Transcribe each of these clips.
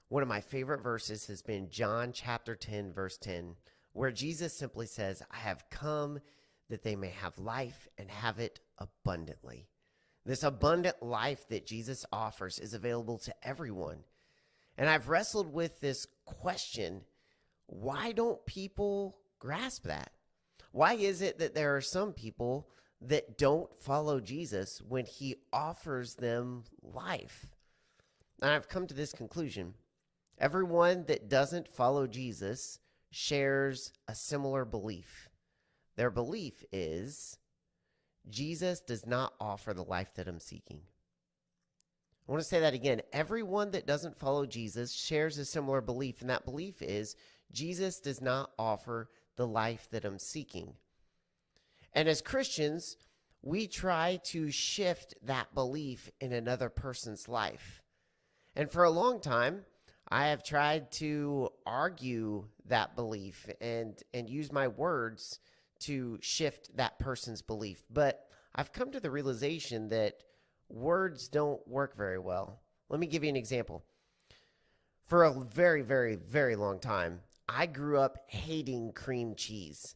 One of my favorite verses has been John chapter 10, verse 10, where Jesus simply says, I have come that they may have life and have it abundantly. This abundant life that Jesus offers is available to everyone. And I've wrestled with this question, why don't people grasp that? Why is it that there are some people that don't follow Jesus when he offers them life? And I've come to this conclusion. Everyone that doesn't follow Jesus shares a similar belief. Their belief is Jesus does not offer the life that I'm seeking. I want to say that again. Everyone that doesn't follow Jesus shares a similar belief, and that belief is Jesus does not offer the life that I'm seeking. And as Christians, we try to shift that belief in another person's life. And for a long time, I have tried to argue that belief and use my words to shift that person's belief. But I've come to the realization that words don't work very well. Let me give you an example. For a very, very, very long time, I grew up hating cream cheese.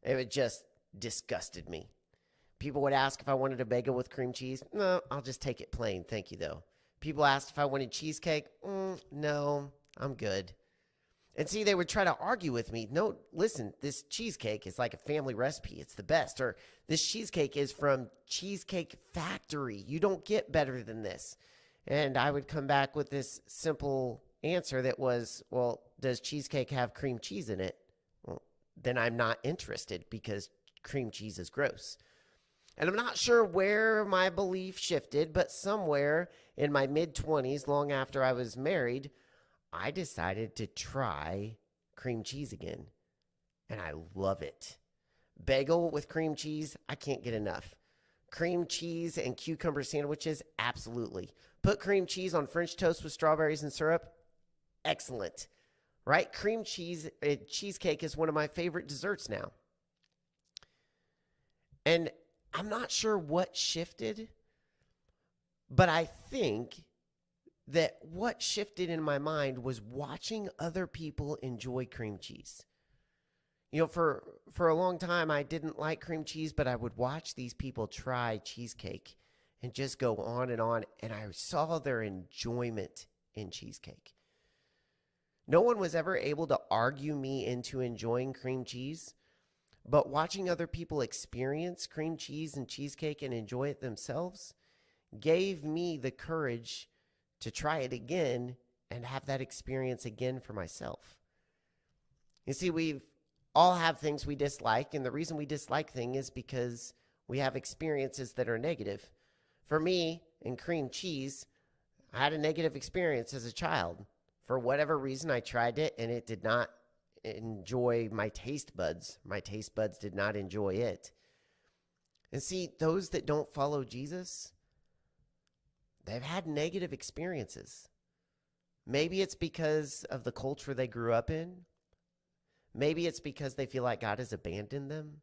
It just disgusted me. People would ask if I wanted a bagel with cream cheese. No, I'll just take it plain. Thank you, though. People asked if I wanted cheesecake. No, I'm good. And see, they would try to argue with me. No, listen, this cheesecake is like a family recipe. It's the best. Or this cheesecake is from Cheesecake Factory. You don't get better than this. And I would come back with this simple answer that was, well, does cheesecake have cream cheese in it? Well, then I'm not interested because cream cheese is gross. And I'm not sure where my belief shifted, but somewhere in my mid-20s, long after I was married, I decided to try cream cheese again. And I love it. Bagel with cream cheese, I can't get enough. Cream cheese and cucumber sandwiches, absolutely. Put cream cheese on French toast with strawberries and syrup, excellent. Right? Cream cheese, cheesecake is one of my favorite desserts now. And I'm not sure what shifted, but I think that what shifted in my mind was watching other people enjoy cream cheese. You know, for a long time, I didn't like cream cheese, but I would watch these people try cheesecake and just go on, and I saw their enjoyment in cheesecake. No one was ever able to argue me into enjoying cream cheese, but watching other people experience cream cheese and cheesecake and enjoy it themselves gave me the courage to try it again and have that experience again for myself. You see, we all have things we dislike, and the reason we dislike things is because we have experiences that are negative. For me, in cream cheese, I had a negative experience as a child. For whatever reason, I tried it, and it did not enjoy my taste buds. My taste buds did not enjoy it. And see, those that don't follow Jesus, they've had negative experiences. Maybe it's because of the culture they grew up in. Maybe it's because they feel like God has abandoned them.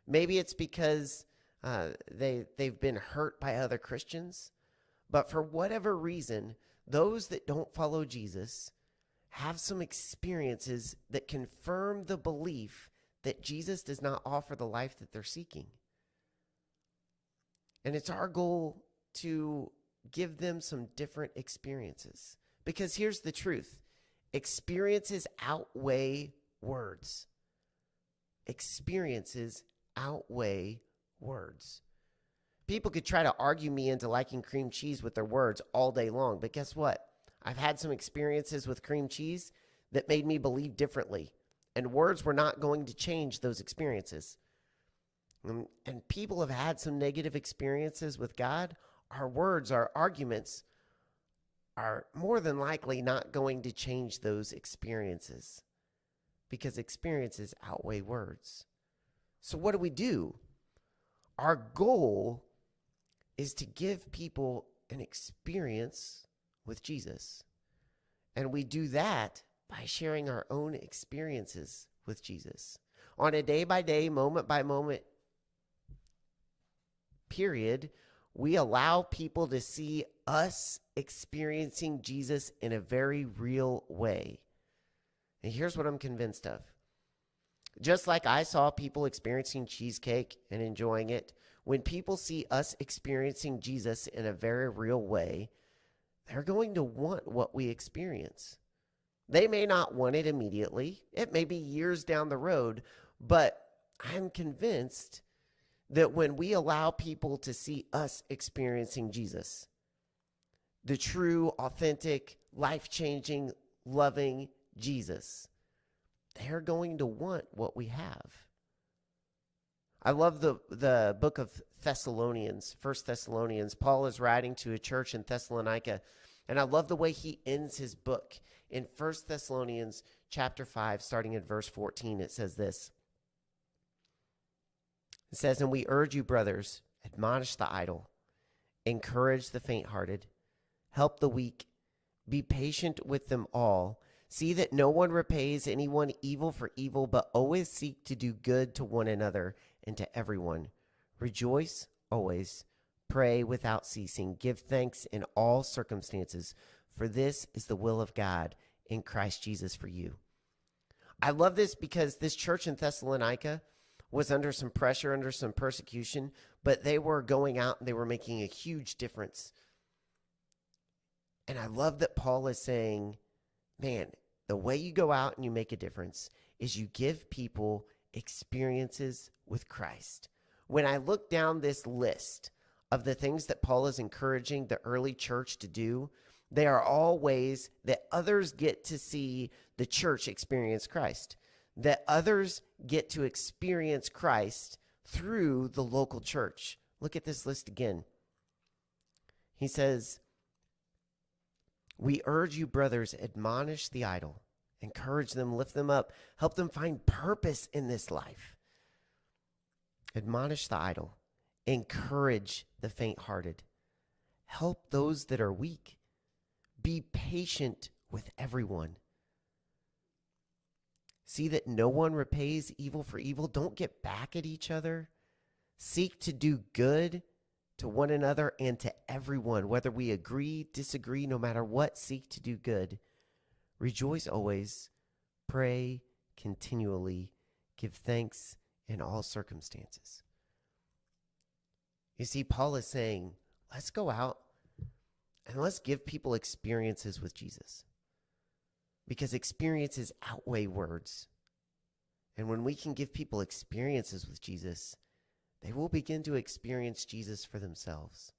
Maybe it's because they've been hurt by other Christians. But for whatever reason, those that don't follow Jesus have some experiences that confirm the belief that Jesus does not offer the life that they're seeking. And it's our goal to give them some different experiences. Because here's the truth. Experiences outweigh words. Experiences outweigh words. People could try to argue me into liking cream cheese with their words all day long, but guess what? I've had some experiences with cream cheese that made me believe differently, and words were not going to change those experiences. And people have had some negative experiences with God. Our words, our arguments are more than likely not going to change those experiences because experiences outweigh words. So what do? Our goal is to give people an experience with Jesus. And we do that by sharing our own experiences with Jesus. On a day-by-day, moment-by-moment period, we allow people to see us experiencing Jesus in a very real way. And here's what I'm convinced of. Just like I saw people experiencing cheesecake and enjoying it, when people see us experiencing Jesus in a very real way, they're going to want what we experience. They may not want it immediately. It may be years down the road, but I'm convinced that when we allow people to see us experiencing Jesus, the true, authentic, life-changing, loving Jesus, they're going to want what we have. I love the book of Thessalonians, 1 Thessalonians. Paul is writing to a church in Thessalonica, and I love the way he ends his book. In 1 Thessalonians chapter 5, starting at verse 14, it says this. It says, "And we urge you, brothers, admonish the idle, encourage the faint-hearted, help the weak, be patient with them all. See that no one repays anyone evil for evil, but always seek to do good to one another and to everyone. Rejoice always, pray without ceasing, give thanks in all circumstances, for this is the will of God in Christ Jesus for you." I love this because this church in Thessalonica was under some pressure, under some persecution, but they were going out and they were making a huge difference. And I love that Paul is saying, man, the way you go out and you make a difference is you give people experiences with Christ. When I look down this list of the things that Paul is encouraging the early church to do, they are all ways that others get to see the church experience Christ, that others get to experience Christ through the local church. Look at this list again. He says, "We urge you, brothers, admonish the idle, encourage them, lift them up, help them find purpose in this life. Admonish the idle, encourage the faint-hearted, help those that are weak, be patient with everyone. See that no one repays evil for evil. Don't get back at each other. Seek to do good to one another and to everyone, whether we agree, disagree, no matter what, seek to do good. Rejoice always, pray continually, give thanks in all circumstances." You see, Paul is saying, let's go out and let's give people experiences with Jesus, because experiences outweigh words. And when we can give people experiences with Jesus, they will begin to experience Jesus for themselves.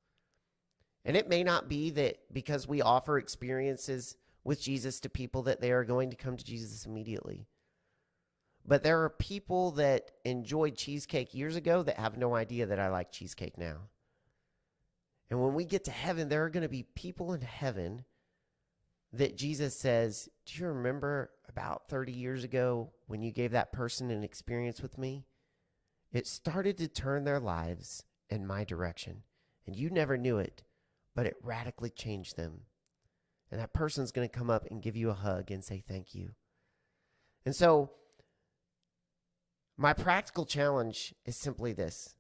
And it may not be that because we offer experiences with Jesus to people that they are going to come to Jesus immediately. But there are people that enjoyed cheesecake years ago that have no idea that I like cheesecake now. And when we get to heaven, there are going to be people in heaven that Jesus says, "Do you remember about 30 years ago when you gave that person an experience with me? It started to turn their lives in my direction, and you never knew it, but it radically changed them." And that person's going to come up and give you a hug and say thank you. And so my practical challenge is simply this.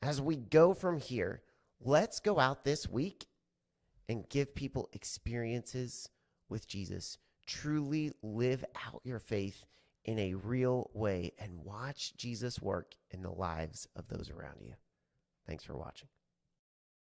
As we go from here, let's go out this week and give people experiences with Jesus. Truly live out your faith in a real way and watch Jesus work in the lives of those around you. Thanks for watching.